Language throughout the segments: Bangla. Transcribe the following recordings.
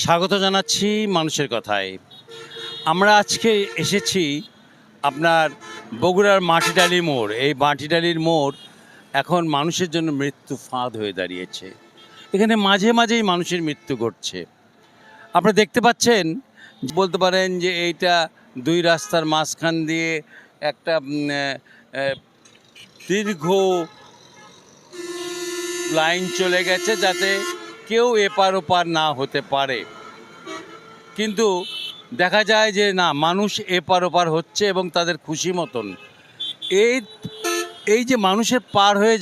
স্বাগত জানাচ্ছি মানুষের কথায়। আমরা আজকে এসেছি আপনার বগুড়ার মাটিডালি মোড়। এই মাটিডালির মোড় এখন মানুষের জন্য মৃত্যু ফাঁদ হয়ে দাঁড়িয়েছে। এখানে মাঝে মাঝেই মানুষের মৃত্যু ঘটছে। আপনারা দেখতে পাচ্ছেন, বলতে পারেন যে এইটা দুই রাস্তার মাঝখান দিয়ে একটা দীর্ঘ লাইন চলে গেছে যাতে কেউ এপার ওপার না হতে পারে, কিন্তু দেখা যায় যে না, মানুষ এপার ওপার হচ্ছে এবং তাদের খুশি মতন। এই এই যে মানুষের পার হয়ে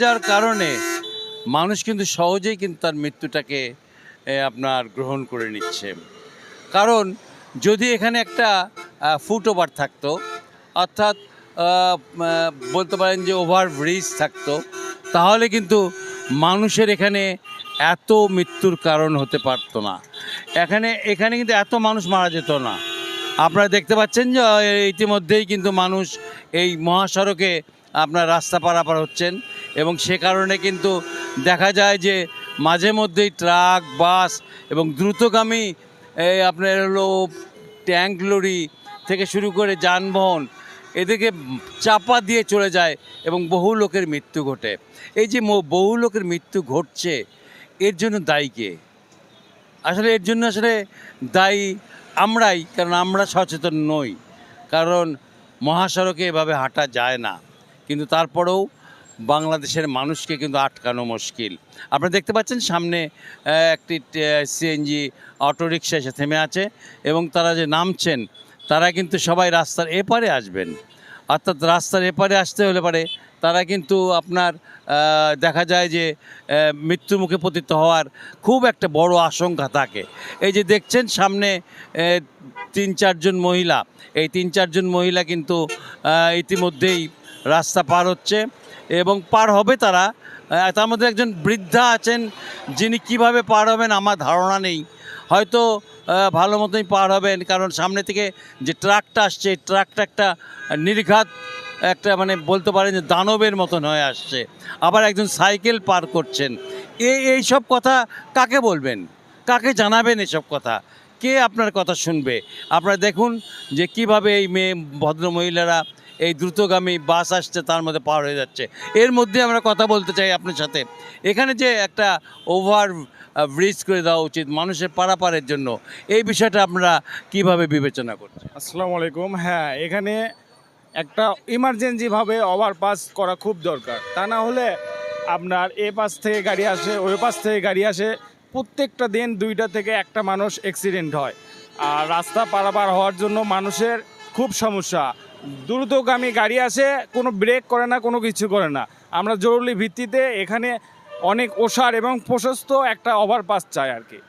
যাওয়ার কারণে মানুষ কিন্তু সহজেই কিন্তু তার মৃত্যুটাকে আপনার গ্রহণ করে নিচ্ছে। কারণ যদি এখানে একটা ফুটওভার থাকতো, অর্থাৎ বলতে পারেন যে ওভারব্রিজ থাকতো, তাহলে কিন্তু মানুষের এখানে এত মৃত্যুর কারণ হতে পারতো না। এখানে কিন্তু এত মানুষ মারা যেত না। আপনারা দেখতে পাচ্ছেন যে ইতিমধ্যেই কিন্তু মানুষ এই মহাসড়কে আপনার রাস্তা পারাপার হচ্ছেন, এবং সে কারণে কিন্তু দেখা যায় যে মাঝে মধ্যেই ট্রাক, বাস এবং দ্রুতগামী আপনার হলো ট্যাঙ্ক লরি থেকে শুরু করে যানবাহন এদিকে চাপা দিয়ে চলে যায় এবং বহু লোকের মৃত্যু ঘটে। এই যে বহু লোকের মৃত্যু ঘটছে, এর জন্য দায়ী কে? এর জন্য দায়ী আমরাই, কারণ আমরা সচেতন নই। কারণ মহাসড়কে এভাবে হাঁটা যায় না, কিন্তু তারপরেও বাংলাদেশের মানুষকে কিন্তু আটকানো মুশকিল। আপনারা দেখতে পাচ্ছেন সামনে একটি সিএনজি অটোরিকশা এসে থেমে আছে, এবং তারা যে নামছেন তারা কিন্তু সবাই রাস্তার এপারে আসবেন। অর্থাৎ রাস্তার এপারে আসতে হলে পারে তারা কিন্তু আপনার দেখা যায় যে মৃত্যুমুখে পতিত হওয়ার খুব একটা বড় আশঙ্কা থাকে। এই যে দেখছেন সামনে 3-4 মহিলা, এই 3-4 মহিলা কিন্তু ইতিমধ্যেই রাস্তা পার হচ্ছে এবং পার হবে তারা। তার মধ্যে একজন বৃদ্ধা আছেন, যিনি কিভাবে পার হবেন আমার ধারণা নেই। হয়তো ভালো মতোই পার হবেন, কারণ সামনে থেকে যে ট্রাকটা আসছে, ট্রাকটা একটা নির্ঘাত একটা বলতে পারেন যে দানবের মতন হয়ে আসছে। আবার একজন সাইকেল পার করছেন। এই সব কথা কাকে বলবেন, কাকে জানাবেন? এসব কথা কে আপনার কথা শুনবে? আপনারা দেখুন যে কিভাবে এই ভদ্রমহিলারা এই দ্রুতগামী বাস আসছে তার মধ্যে পার হয়ে যাচ্ছে। এর মধ্যে আমরা কথা বলতে চাই আপনার সাথে, এখানে যে একটা ওভার ব্রিজ করে দেওয়া উচিত মানুষের পারাপারের জন্য, এই বিষয়টা আপনারা কিভাবে বিবেচনা করছেন? আসসালামু আলাইকুম। হ্যাঁ, এখানে একটা ইমার্জেন্সিভাবে ওভারপাস করা খুব দরকার। তা না হলে আপনার এ পাশ থেকে গাড়ি আসে, ওই পাশ থেকে গাড়ি আসে, প্রত্যেকটা দিন 2টা থেকে 1টা মানুষ অ্যাক্সিডেন্ট হয়। আর রাস্তা পারাপার হওয়ার জন্য মানুষের খুব সমস্যা। দ্রুতগামী গাড়ি আসে, কোনো ব্রেক করে না, কোনো কিছু করে না। আমরা জরুরি ভিত্তিতে এখানে অনেক ওসার এবং প্রশস্ত একটা ওভারপাস চাই আর কি।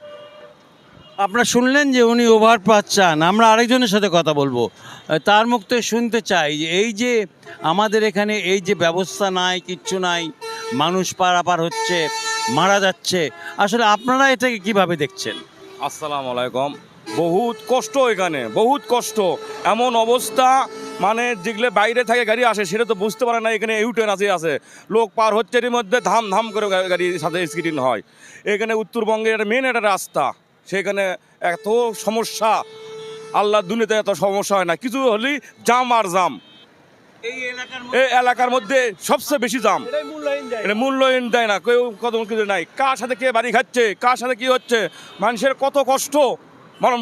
আপনারা শুনলেন যে উনি ওভারপাস চান। আমরা আরেকজনের সাথে কথা বলবো, তার মুখ থেকে শুনতে চাই যে এই যে আমাদের এখানে এই যে ব্যবস্থা নাই, কিচ্ছু নাই, মানুষ পারাপার হচ্ছে, মারা যাচ্ছে, আসলে আপনারা এটাকে কিভাবে দেখছেন? আসসালামু আলাইকুম। বহুত কষ্ট, এখানে বহুত কষ্ট। এমন অবস্থা, যেগুলো বাইরে থেকে গাড়ি আসে সেটা তো বুঝতে পারে না এখানে ইউটার্ন আছে লোক পার হচ্ছে, এর মধ্যে ধাম ধাম করে গাড়ির সাথে স্কিডিং হয়। এখানে উত্তরবঙ্গের মেন একটা রাস্তা, সেখানে এত সমস্যা, আল্লাহ দুনিয়াতে এত সমস্যা হয় না। কিছু হলেই জাম আর জাম। এই এলাকার মধ্যে সবচেয়ে বেশি জাম। এটা মূল্যায়ন দেয় না কেউ, কত কিছু নাই। কার সাথে কে বাড়ি খাচ্ছে, কার সাথে কি হচ্ছে, মানুষের কত কষ্ট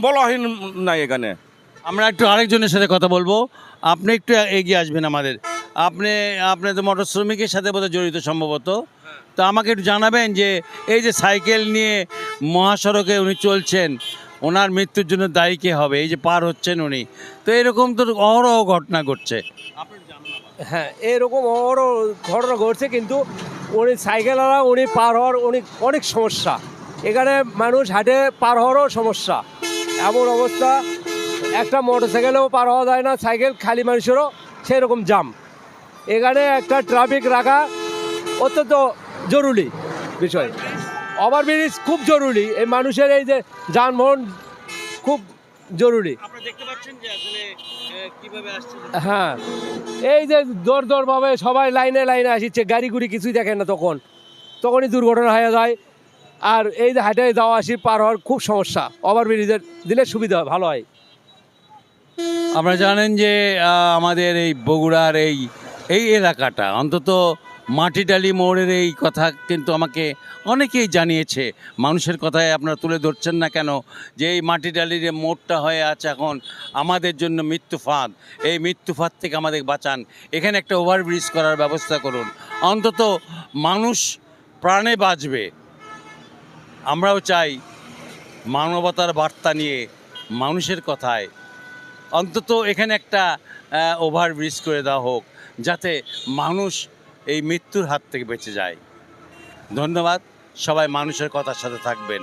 বলাহীন নাই এখানে। আমরা একটু আরেকজনের সাথে কথা বলবো। আপনি একটু এগিয়ে আসবেন আমাদের। আপনি তো মোটর শ্রমিকের সাথে বোধহয় জড়িত সম্ভবত। তো আমাকে একটু জানাবেন যে এই যে সাইকেল নিয়ে মহাসড়কে উনি চলছেন, ওনার মৃত্যুর জন্য দায়ী কে হবে? এই যে পার হচ্ছেন উনি, তো এরকম তো অহরহ ঘটনা ঘটছে। হ্যাঁ, এরকম বড় ঘটনা ঘটছে, কিন্তু উনি সাইকেলওয়ালা, উনি পার হওয়ার অনেক সমস্যা। এখানে মানুষ হাঁটে পার হওয়ারও সমস্যা। এমন অবস্থা, একটা মোটর সাইকেলেও পার হওয়া যায় না, সাইকেল খালি মানুষেরও সেই রকম জাম। এখানে একটা ট্রাফিক রাখা অত্যন্ত জরুরি বিষয়। ওভারব্রিজ খুব জরুরি, এই মানুষের এই যে যানবাহন খুব জরুরি। হ্যাঁ, এই যে দরভাবে সবাই লাইনে লাইনে আসছে, গাড়ি গুড়ি কিছুই দেখে না, তখনই দুর্ঘটনা হয়ে যায়। আর এই যে হাটে যাওয়া আসি পার হওয়ার খুব সমস্যা, ওভারব্রিজের দিলে সুবিধা হয়, ভালো হয়। আপনারা জানেন যে আমাদের এই বগুড়ার এই এই এলাকাটা অন্তত মাটিডালি মোড়ের এই কথা কিন্তু আমাকে অনেকেই জানিয়েছে। মানুষের কথায় আপনারা তুলে ধরছেন না কেন যে এই মাটিডালির যে মোড়টা হয়ে আছে এখন আমাদের জন্য মৃত্যু ফাঁদ, এই মৃত্যু ফাঁদ থেকে আমাদের বাঁচান, এখানে একটা ওভারব্রিজ করার ব্যবস্থা করুন, অন্তত মানুষ প্রাণে বাঁচবে। আমরাও চাই মানবতার বার্তা নিয়ে মানুষের কথায় অন্তত এখানে একটা ওভারব্রিজ করে দেওয়া হোক, যাতে মানুষ এই মৃত্যুর হাত থেকে বেঁচে যায়। ধন্যবাদ, সবাই মানুষের কথার সাথে থাকবেন।